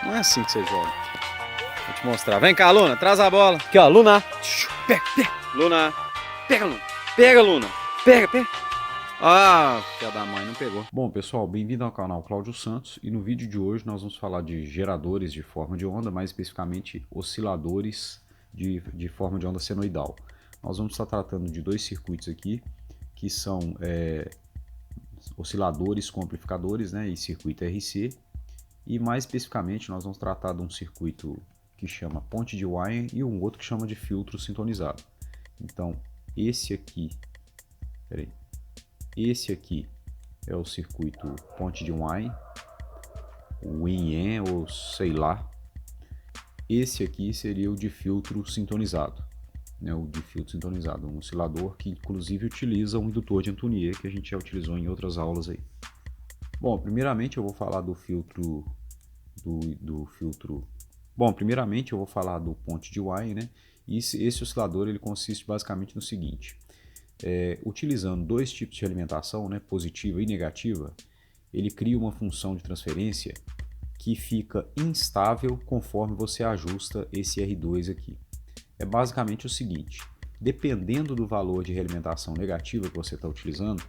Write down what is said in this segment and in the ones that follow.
Não é assim que você joga. Vou te mostrar. Vem cá, Luna, traz a bola. Aqui, ó, Luna. Pega, pega. Luna, pega, Luna. Pega, Luna. Pega, pega. Ah, filha da mãe, não pegou. Bom, pessoal, bem-vindo ao canal Cláudio Santos e no vídeo de hoje nós vamos falar de geradores de forma de onda, mais especificamente osciladores de forma de onda senoidal. Nós vamos estar tratando de dois circuitos aqui, que são osciladores com amplificadores, né, e circuito RC, e mais especificamente nós vamos tratar de um circuito que chama ponte de wire e um outro que chama de filtro sintonizado. Então, esse aqui é o circuito ponte de wire, o WIN ou sei lá. Esse aqui seria o de filtro sintonizado, né? O de filtro sintonizado, um oscilador que inclusive utiliza um indutor de Antonier, que a gente já utilizou em outras aulas aí. Bom, primeiramente eu vou falar do filtro primeiramente eu vou falar do ponte de wire, né? E esse oscilador ele consiste basicamente no seguinte: utilizando dois tipos de alimentação, né, positiva e negativa, ele cria uma função de transferência que fica instável conforme você ajusta esse R2 aqui. É basicamente o seguinte: dependendo do valor de realimentação negativa que você está utilizando,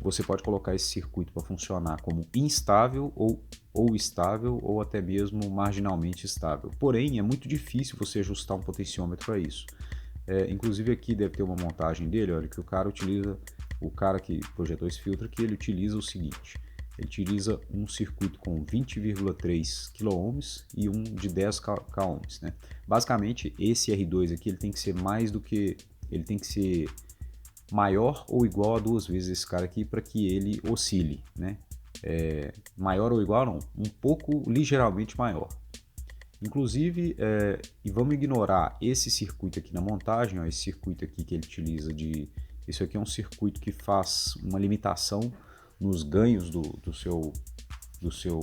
você pode colocar esse circuito para funcionar como instável ou estável ou até mesmo marginalmente estável. Porém, é muito difícil você ajustar um potenciômetro para isso. Inclusive aqui deve ter uma montagem dele, olha, que o cara que projetou esse filtro aqui, ele utiliza o seguinte: ele utiliza um circuito com 20,3 kΩ e um de 10 kΩ, né? Basicamente, esse R2 aqui ele tem que ser maior ou igual a 2 vezes esse cara aqui para que ele oscile, né? Maior ou igual não, um pouco ligeiramente maior. Inclusive, e vamos ignorar esse circuito aqui na montagem, ó, esse circuito aqui que ele utiliza isso aqui é um circuito que faz uma limitação nos ganhos do seu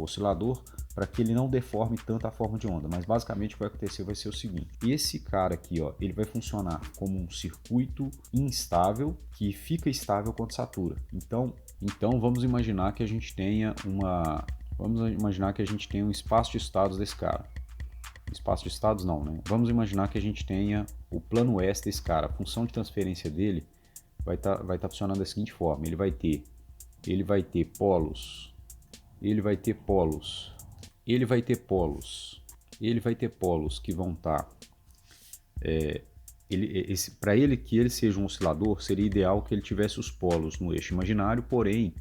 oscilador para que ele não deforme tanto a forma de onda, mas basicamente o que vai acontecer vai ser o seguinte: esse cara aqui, ó, ele vai funcionar como um circuito instável que fica estável quando satura. Então vamos imaginar que a gente tenha um espaço de estados desse cara. Espaço de estados não, né? Vamos imaginar que a gente tenha o plano S desse cara. A função de transferência dele vai tá funcionando da seguinte forma: ele vai ter polos, ele vai ter polos que vão estar para ele que ele seja um oscilador, seria ideal que ele tivesse os polos no eixo imaginário, porém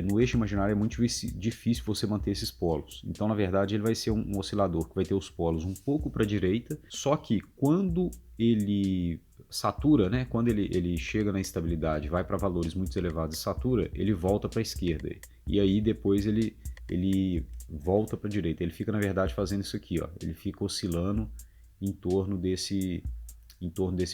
no eixo imaginário é muito difícil você manter esses polos. Então, na verdade, ele vai ser um oscilador que vai ter os polos um pouco para a direita, só que quando ele satura, né, quando ele chega na estabilidade, vai para valores muito elevados e satura, ele volta para a esquerda. E aí depois ele volta para a direita. Ele fica, na verdade, fazendo isso aqui, ó. Ele fica oscilando em torno desse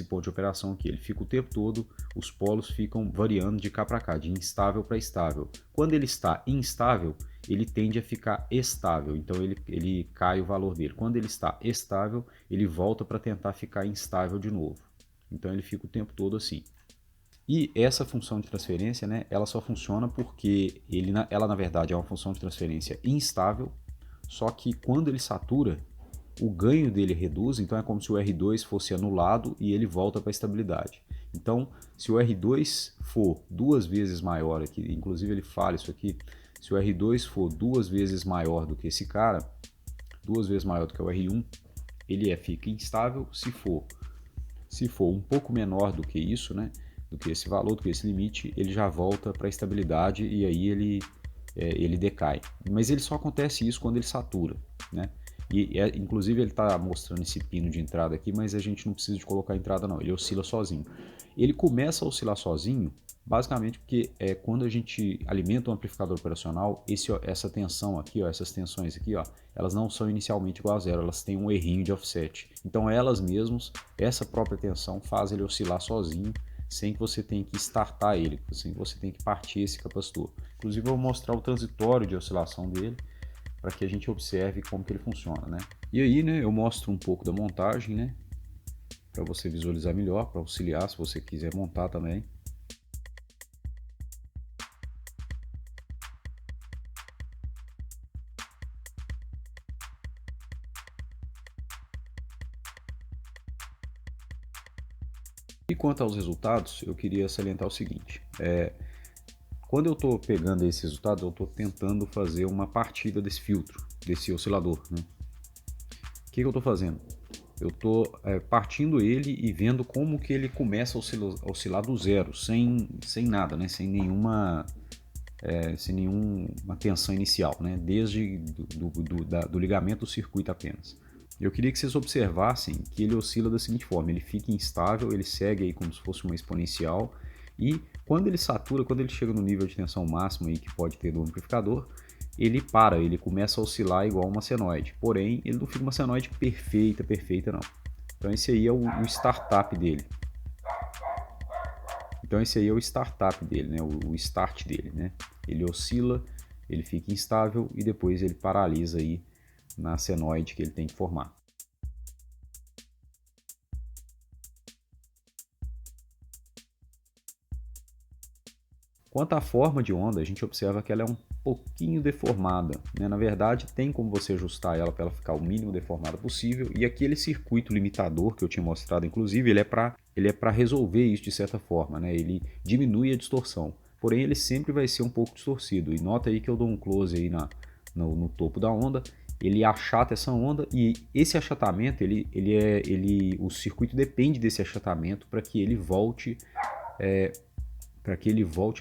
ponto de operação aqui. Ele fica o tempo todo, os polos ficam variando de cá para cá, de instável para estável. Quando ele está instável, ele tende a ficar estável, então ele cai o valor dele. Quando ele está estável, ele volta para tentar ficar instável de novo. Então ele fica o tempo todo assim. E essa função de transferência, né, ela só funciona porque ela na verdade é uma função de transferência instável, só que quando ele satura, o ganho dele reduz, então é como se o R2 fosse anulado e ele volta para a estabilidade. Então, se o R2 for 2 vezes maior, aqui, inclusive ele fala isso aqui, se o R2 for 2 vezes maior do que esse cara, 2 vezes maior do que o R1, ele fica instável. Se for um pouco menor do que isso, né, do que esse valor, do que esse limite, ele já volta para a estabilidade e aí ele decai. Mas ele só acontece isso quando ele satura, né? Inclusive ele está mostrando esse pino de entrada aqui, mas a gente não precisa de colocar a entrada não, ele oscila sozinho. Ele começa a oscilar sozinho, basicamente porque quando a gente alimenta um amplificador operacional, essa tensão aqui, ó, essas tensões aqui, ó, elas não são inicialmente igual a zero, elas têm um errinho de offset. Então elas mesmas, essa própria tensão faz ele oscilar sozinho, sem que você tenha que startar ele, sem que você tenha que partir esse capacitor. Inclusive eu vou mostrar o transitório de oscilação dele, para que a gente observe como que ele funciona, né? E aí, né, eu mostro um pouco da montagem, né, para você visualizar melhor, para auxiliar se você quiser montar também. E quanto aos resultados, eu queria salientar o seguinte, quando eu estou pegando esses resultados, eu estou tentando fazer uma partida desse filtro, desse oscilador, né? O que eu estou fazendo? Eu estou partindo ele e vendo como que ele começa a oscilar do zero, sem nada, né? Sem nenhuma tensão inicial, né? Desde do ligamento do circuito apenas. Eu queria que vocês observassem que ele oscila da seguinte forma, ele fica instável, ele segue aí como se fosse uma exponencial, e quando ele satura, quando ele chega no nível de tensão máximo aí que pode ter do amplificador, ele para, ele começa a oscilar igual uma senoide, porém ele não fica uma senoide perfeita não. Então esse aí é o startup dele. Então esse aí é o startup dele, né? O start dele, né? Ele oscila, ele fica instável e depois ele paralisa aí na senoide que ele tem que formar. Quanto à forma de onda, a gente observa que ela é um pouquinho deformada, né? Na verdade, tem como você ajustar ela para ela ficar o mínimo deformada possível, e aquele circuito limitador que eu tinha mostrado, inclusive, ele é para resolver isso de certa forma, né? Ele diminui a distorção, porém ele sempre vai ser um pouco distorcido, e nota aí que eu dou um close aí no topo da onda, ele achata essa onda, e esse achatamento, o circuito depende desse achatamento para que ele volte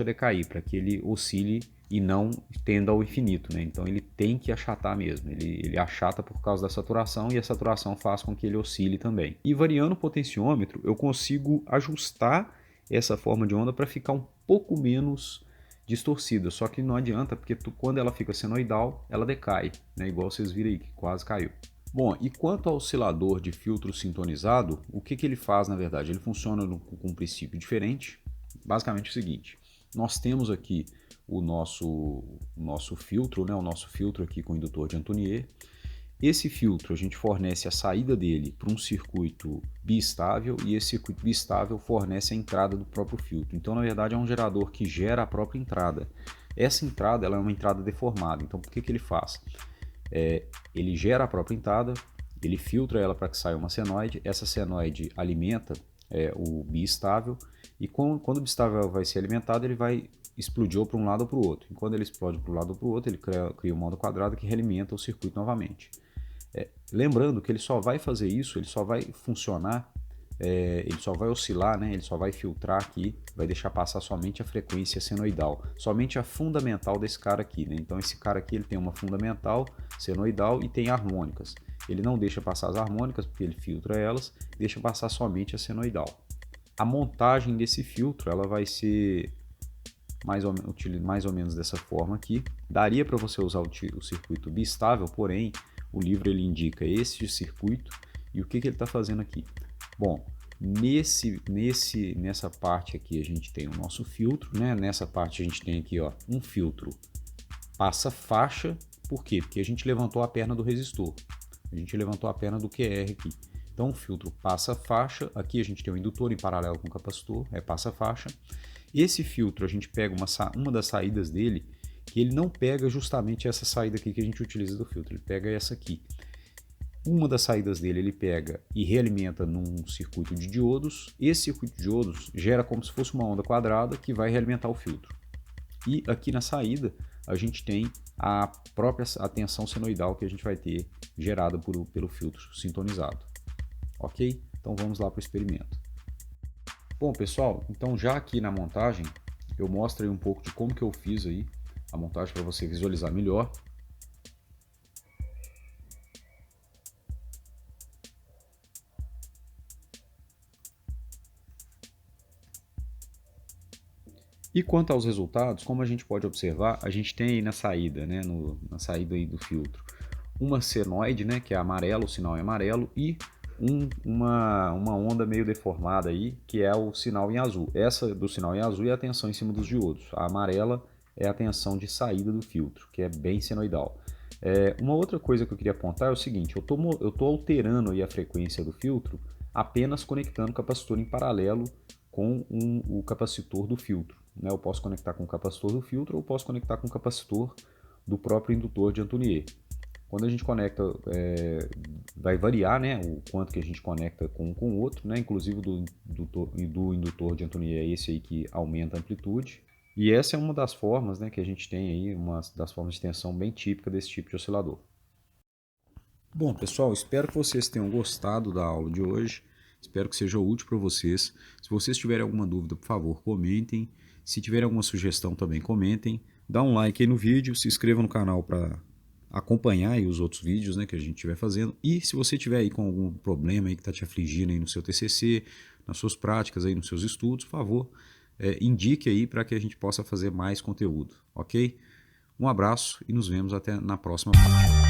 a decair, para que ele oscile e não tenda ao infinito, né? Então ele tem que achatar mesmo, ele achata por causa da saturação e a saturação faz com que ele oscile também. E variando o potenciômetro, eu consigo ajustar essa forma de onda para ficar um pouco menos distorcida, só que não adianta, porque quando ela fica senoidal, ela decai, né? Igual vocês viram aí, que quase caiu. Bom, e quanto ao oscilador de filtro sintonizado, o que ele faz na verdade? Ele funciona com um princípio diferente. Basicamente é o seguinte, nós temos aqui o nosso filtro, né, o nosso filtro aqui com o indutor de Antonier. Esse filtro a gente fornece a saída dele para um circuito biestável e esse circuito biestável fornece a entrada do próprio filtro. Então, na verdade, é um gerador que gera a própria entrada. Essa entrada ela é uma entrada deformada, então por que ele faz? Ele gera a própria entrada, ele filtra ela para que saia uma senoide, essa senoide alimenta o biestável, e quando o biestável vai ser alimentado, ele vai explodir para um lado ou para o outro. E quando ele explode para um lado ou para o outro, ele cria uma onda quadrada que realimenta o circuito novamente. Lembrando que ele só vai fazer isso, ele só vai funcionar, ele só vai oscilar, né? Ele só vai filtrar aqui, vai deixar passar somente a frequência senoidal, somente a fundamental desse cara aqui, né? Então esse cara aqui ele tem uma fundamental, senoidal e tem harmônicas. Ele não deixa passar as harmônicas porque ele filtra elas, deixa passar somente a senoidal. A montagem desse filtro ela vai ser mais ou menos dessa forma aqui. Daria para você usar o circuito biestável, porém o livro ele indica este circuito. E o que ele está fazendo aqui? Bom, nessa parte aqui a gente tem o nosso filtro, né? Nessa parte a gente tem aqui um filtro passa faixa. Por quê? Porque a gente levantou a perna do resistor, a gente levantou a perna do QR aqui. Então o filtro passa faixa, aqui a gente tem o indutor em paralelo com o capacitor, passa faixa. Esse filtro a gente pega uma das saídas dele, que ele não pega justamente essa saída aqui que a gente utiliza do filtro, ele pega essa aqui. Uma das saídas dele ele pega e realimenta num circuito de diodos. Esse circuito de diodos gera como se fosse uma onda quadrada que vai realimentar o filtro. E aqui na saída a gente tem a própria tensão senoidal que a gente vai ter gerada pelo filtro sintonizado. Ok? Então vamos lá para o experimento. Bom pessoal, então já aqui na montagem eu mostro aí um pouco de como que eu fiz aí a montagem para você visualizar melhor. E quanto aos resultados, como a gente pode observar, a gente tem aí na saída, né, na saída aí do filtro, uma senoide, né, que é amarelo, o sinal é amarelo, e uma onda meio deformada aí, que é o sinal em azul. Essa do sinal em azul é a tensão em cima dos diodos. A amarela é a tensão de saída do filtro, que é bem senoidal. Uma outra coisa que eu queria apontar é o seguinte, eu tô alterando aí a frequência do filtro apenas conectando o capacitor em paralelo com o capacitor do filtro. Né? Eu posso conectar com o capacitor do filtro ou posso conectar com o capacitor do próprio indutor de Antonier. Quando a gente conecta, vai variar, né, o quanto que a gente conecta com o outro, né, inclusive do indutor de Anthony é esse aí que aumenta a amplitude. E essa é uma das formas, né, que a gente tem aí, uma das formas de tensão bem típica desse tipo de oscilador. Bom, pessoal, espero que vocês tenham gostado da aula de hoje. Espero que seja útil para vocês. Se vocês tiverem alguma dúvida, por favor, comentem. Se tiverem alguma sugestão também, comentem. Dá um like aí no vídeo, se inscreva no canal para acompanhar aí os outros vídeos, né, que a gente estiver fazendo. E se você tiver aí com algum problema aí que está te afligindo aí no seu TCC, nas suas práticas aí, nos seus estudos, por favor, indique aí para que a gente possa fazer mais conteúdo, ok? Um abraço e nos vemos até na próxima parte.